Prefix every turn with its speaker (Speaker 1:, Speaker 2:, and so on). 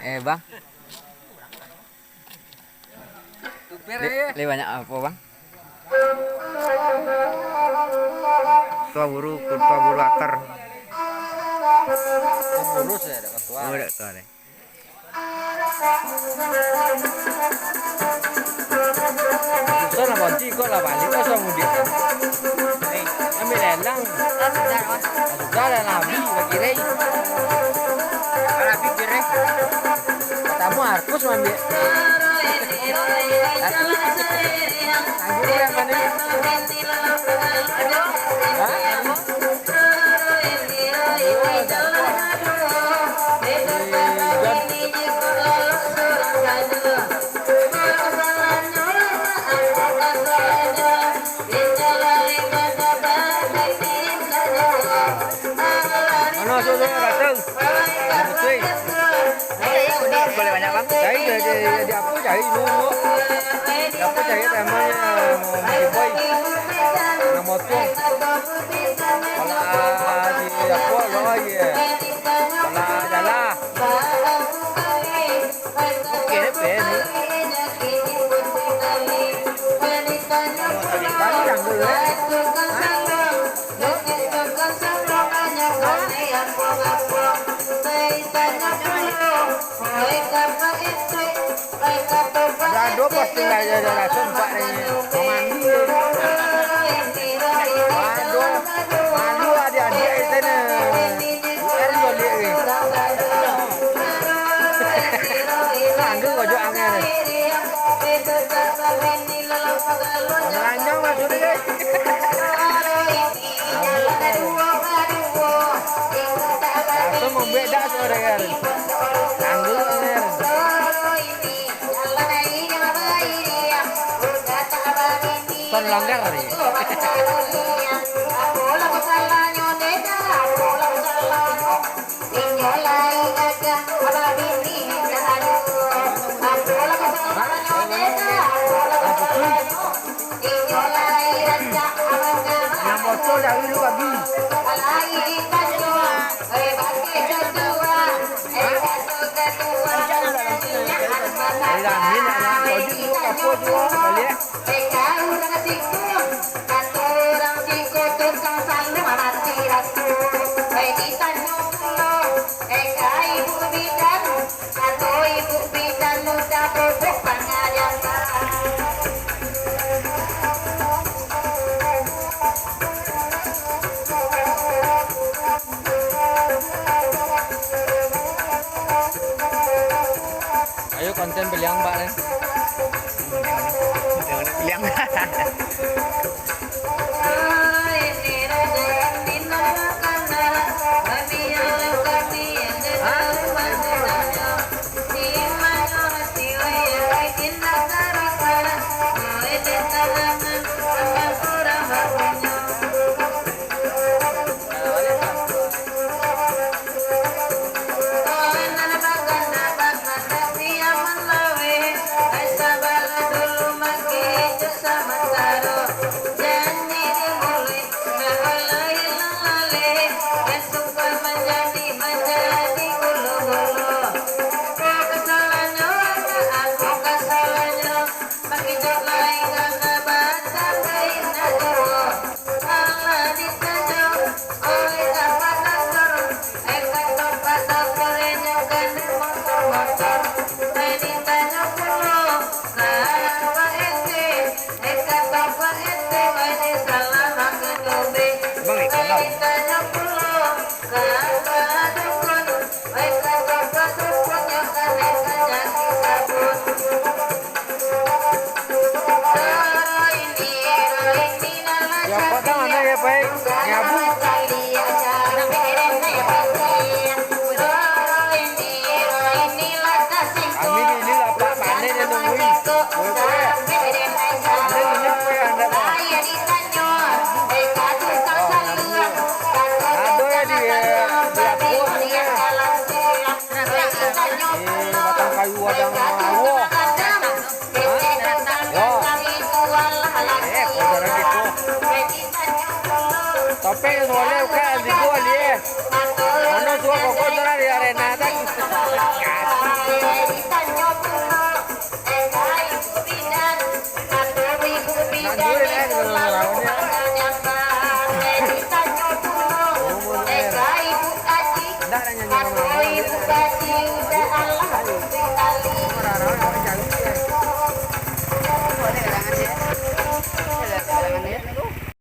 Speaker 1: Bang. Banyak apa, Bang? Tua buru atar.
Speaker 2: Urus ya ada ketua.
Speaker 1: Oh, ada tua deh.
Speaker 2: Susah lah bonci kok lah balik kok sama dia. Ambil lelang. Sudah lah nabi bagi rei. Nabi kira. Katamu harus ambil. Anjir yang mana? Ano sudah datang?
Speaker 1: Boleh banyak, Bang?
Speaker 2: Cari di apa cari dulu. Apa cari namanya boy. Nama tuang. Kalau di apa lo ya. Kalau jalan. Oke, pen. Panjang dulu. Dua posting aja ada sempat mandi. Mandu adik-adik itu nih. Kan boleh ni. Mandu kau angin. Melanjang masuk ni. Langsung membeda sore kan. Mandu angin. Son langgar ni. Yang botol dah dulu babi. Dah mina nak kau dulu kapur dulu balik. Ayo konten beliang Mbak nih.
Speaker 1: Beliang.
Speaker 2: Ya kota mana ya Pak? Nyabu. Kami ini lah Pak panen yang nungguin. Aduh ya di batang kayu ada awo. Topeng soalnya kan di gua dia. Ano suka kok di arena tak. ada nyanyi orang-orang.
Speaker 1: Boleh kalangan dia. Boleh kalangan dia.